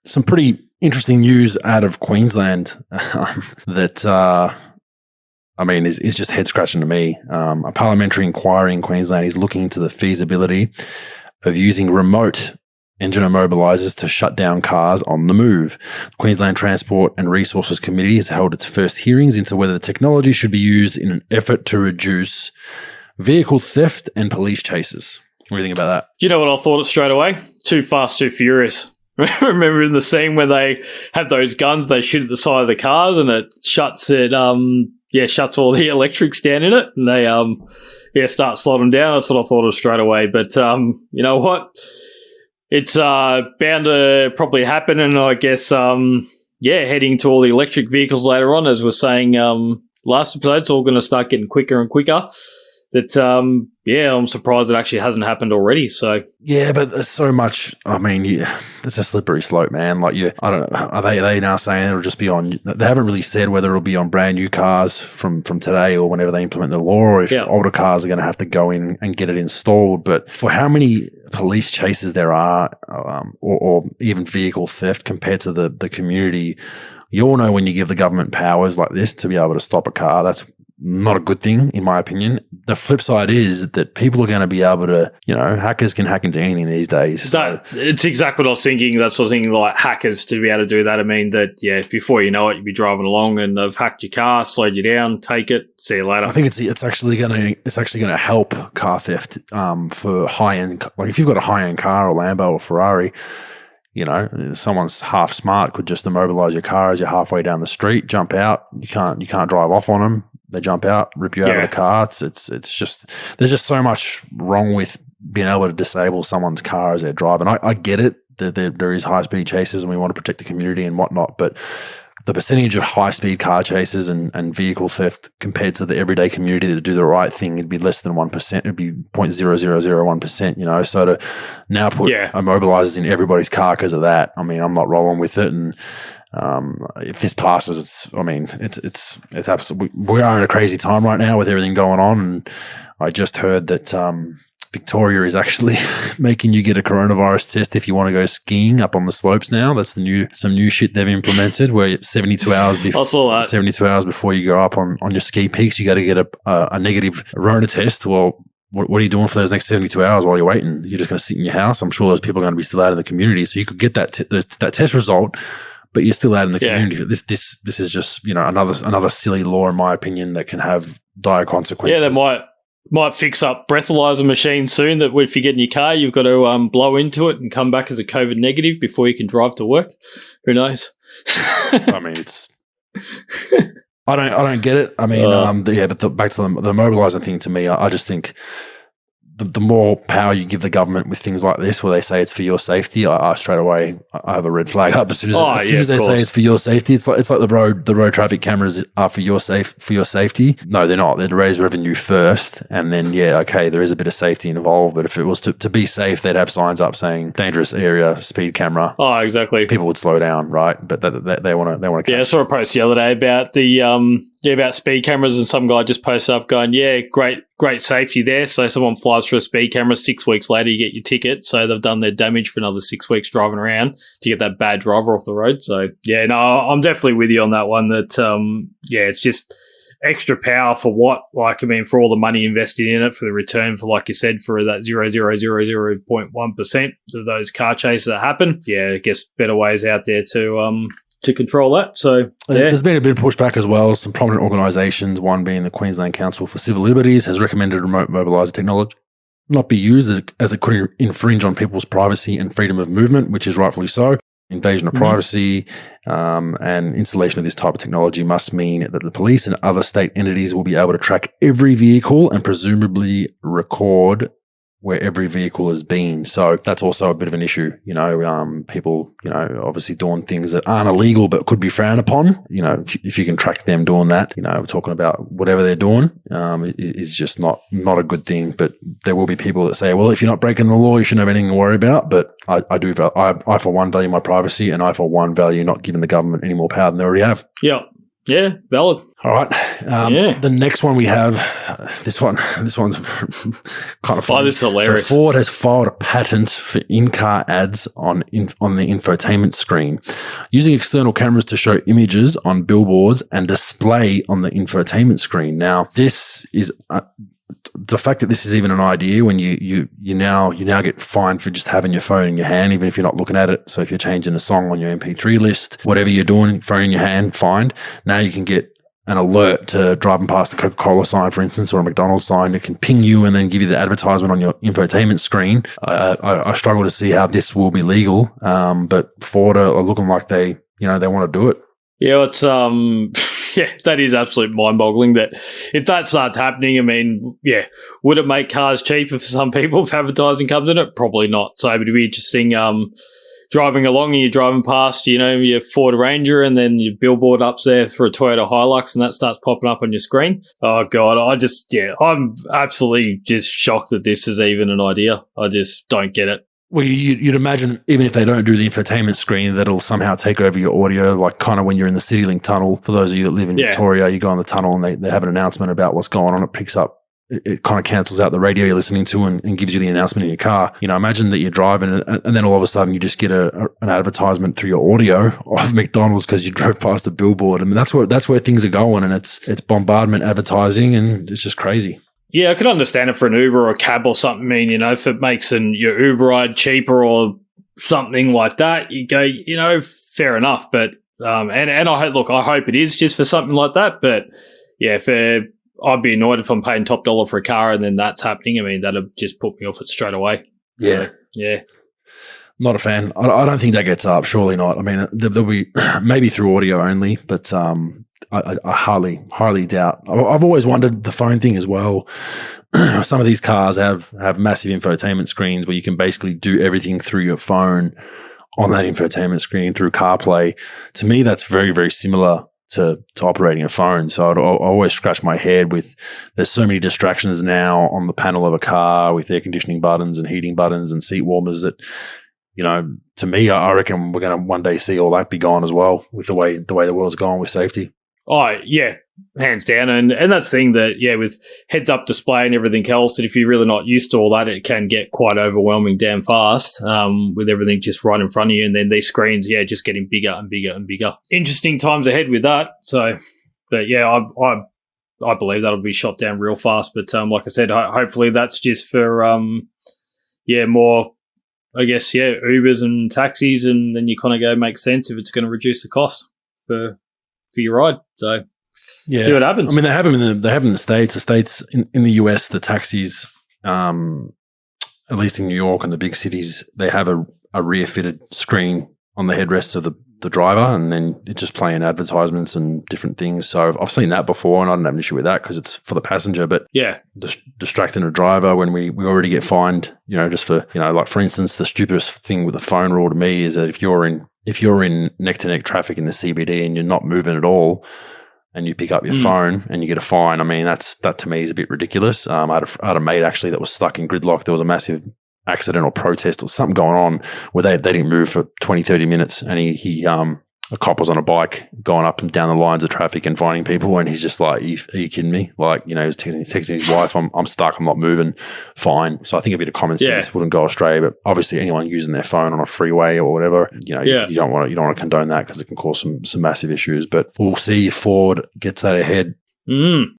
some pretty interesting news out of Queensland that, is just head scratching to me. A parliamentary inquiry in Queensland is looking into the feasibility of using remote engine immobilisers to shut down cars on the move. The Queensland Transport and Resources Committee has held its first hearings into whether the technology should be used in an effort to reduce vehicle theft and police chases. What do you think about that? Do you know what I thought it straight away? Too Fast, Too Furious. Remember in the scene where they have those guns, they shoot at the side of the cars and it shuts all the electrics down in it, and they start slowing them down. That's what I thought of straight away. But you know what? It's bound to probably happen, and I guess heading to all the electric vehicles later on, as we're saying last episode, it's all going to start getting quicker and quicker. That I'm surprised it actually hasn't happened already. So yeah, but there's so much. It's a slippery slope, man. I don't know. Are they now saying it'll just be on? They haven't really said whether it'll be on brand new cars from today or whenever they implement the law, or if older cars are going to have to go in and get it installed. But for how many police chases there are, or even vehicle theft compared to the community, you all know when you give the government powers like this to be able to stop a car, that's not a good thing, in my opinion. The flip side is that people are going to be able to, hackers can hack into anything these days. It's exactly what I was thinking. That's what I was thinking, like hackers to be able to do that. I mean, before you know it, you'll be driving along and they've hacked your car, slowed you down, take it, see you later. I think it's actually going to help car theft for high end. Like if you've got a high end car, or Lambo or Ferrari, someone's half smart could just immobilize your car as you're halfway down the street, jump out. You can't drive off on them. They jump out, rip you out of the car. It's just, there's just so much wrong with being able to disable someone's car as they're driving. I get it that there is high speed chases and we want to protect the community and whatnot, but the percentage of high speed car chases and vehicle theft compared to the everyday community that do the right thing, it'd be less than 1%. It'd be 0.0001%, so to now put immobilizers in everybody's car because of that, I'm not rolling with it. And if this passes, it's absolutely, we are in a crazy time right now with everything going on. And I just heard that Victoria is actually making you get a coronavirus test if you want to go skiing up on the slopes now. That's some new shit they've implemented where 72 hours before you go up on your ski peaks, you got to get a negative Rona test. Well, what are you doing for those next 72 hours while you're waiting? You're just going to sit in your house. I'm sure those people are going to be still out in the community. So you could get that test result, but you're still out in the community. This is just another silly law, in my opinion, that can have dire consequences. Yeah, they might fix up breathalyzer machines soon. That if you get in your car, you've got to blow into it and come back as a COVID negative before you can drive to work. Who knows? It's. I don't get it. But back to the mobilizer thing. To me, I just think the more power you give the government with things like this, where they say it's for your safety, I straight away I have a red flag up as soon as they say it's for your safety. It's like the road traffic cameras are for your safety. No, they're not. They're to raise revenue first, and then there is a bit of safety involved. But if it was to be safe, they'd have signs up saying dangerous area, speed camera. Oh, exactly. People would slow down, right? But they want to. Yeah, I saw a post the other day about about speed cameras, and some guy just posted up going, great safety there. So someone flies through a speed camera, 6 weeks later you get your ticket. So they've done their damage for another 6 weeks driving around to get that bad driver off the road. So I'm definitely with you on that one. That it's just extra power for what? For all the money invested in it, for the return, for like you said, for that 0.1% of those car chases that happen. Yeah, I guess better ways out there to control that. So there's been a bit of pushback as well. Some prominent organisations, one being the Queensland Council for Civil Liberties, has recommended remote mobiliser technology not be used as it could infringe on people's privacy and freedom of movement, which is rightfully so. Invasion of privacy and installation of this type of technology must mean that the police and other state entities will be able to track every vehicle and presumably record where every vehicle has been. So that's also a bit of an issue. People, obviously doing things that aren't illegal but could be frowned upon. If you can track them doing that, we're talking about whatever they're doing is just not a good thing. But there will be people that say, well, if you're not breaking the law, you shouldn't have anything to worry about. But I for one value my privacy, and I for one value not giving the government any more power than they already have. Yeah. Yeah, valid. All right. Yeah. The next one we have, this one's kind of funny. Oh, this is hilarious. So Ford has filed a patent for in-car ads on the infotainment screen, using external cameras to show images on billboards and display on the infotainment screen. Now, this is the fact that this is even an idea when you now get fined for just having your phone in your hand, even if you're not looking at it. So if you're changing a song on your MP3 list, whatever you're doing, phone in your hand, fined. Now you can get an alert to driving past a Coca-Cola sign, for instance, or a McDonald's sign. It can ping you and then give you the advertisement on your infotainment screen. I struggle to see how this will be legal, but Ford are looking like they want to do it. Yeah, it's yeah, that is absolutely mind-boggling. That if that starts happening, I mean, yeah, would it make cars cheaper for some people if advertising comes in it? Probably not. So it'd be interesting. Driving along and you're driving past, your Ford Ranger and then your billboard up there for a Toyota Hilux and that starts popping up on your screen. Oh, God, I'm absolutely just shocked that this is even an idea. I just don't get it. Well, you'd imagine even if they don't do the infotainment screen, that'll somehow take over your audio, like kind of when you're in the CityLink tunnel. For those of you that live in Victoria, you go in the tunnel and they have an announcement about what's going on. It picks up. It kind of cancels out the radio you're listening to and gives you the announcement in your car. Imagine that you're driving and then all of a sudden you just get an advertisement through your audio of McDonald's because you drove past a billboard. I mean, that's where things are going, and it's bombardment advertising, and it's just crazy. Yeah, I could understand it for an Uber or a cab or something. I mean, if it makes your Uber ride cheaper or something like that, you go, fair enough. But and I hope it is just for something like that. But yeah, I'd be annoyed if I'm paying top dollar for a car and then that's happening. I mean, that'd just put me off it straight away. Yeah. So, yeah. Not a fan. I don't think that gets up. Surely not. I mean, there'll be maybe through audio only, but I highly doubt. I've always wondered the phone thing as well. Some of these cars have massive infotainment screens where you can basically do everything through your phone on that infotainment screen through CarPlay. To me, that's very, very similar to operating a phone. So I always scratch my head with, there's so many distractions now on the panel of a car with air conditioning buttons and heating buttons and seat warmers that, to me, I reckon we're going to one day see all that be gone as well with the way the world's going with safety. Oh, yeah, hands down. And that's the thing that, with heads-up display and everything else, that if you're really not used to all that, it can get quite overwhelming damn fast with everything just right in front of you. And then these screens, just getting bigger and bigger and bigger. Interesting times ahead with that. So, but I believe that'll be shot down real fast. But like I said, hopefully that's just for, more, I guess, Ubers and taxis. And then you kind of go, make sense if it's going to reduce the cost for your ride. So see what happens. I mean, they have them in the States. The States in the US, the taxis, at least in New York and the big cities, they have a rear fitted screen on the headrests of the driver, and then it's just playing advertisements and different things. So I've seen that before, and I don't have an issue with that because it's for the passenger. But distracting a driver when we already get fined, just for like for instance, the stupidest thing with the phone rule to me is that if you're in neck-to-neck traffic in the CBD and you're not moving at all and you pick up your phone and you get a fine, I mean, that to me is a bit ridiculous. I had a mate actually that was stuck in gridlock. There was a massive accident or protest or something going on where they didn't move for 20, 30 minutes and a cop was on a bike going up and down the lines of traffic and finding people, and he's just like, are you kidding me? Like, he was texting his wife, I'm stuck, I'm not moving, fine. So I think a bit of common sense wouldn't go astray, but obviously anyone using their phone on a freeway or whatever, you don't want to condone that because it can cause some massive issues. But we'll see if Ford gets that ahead.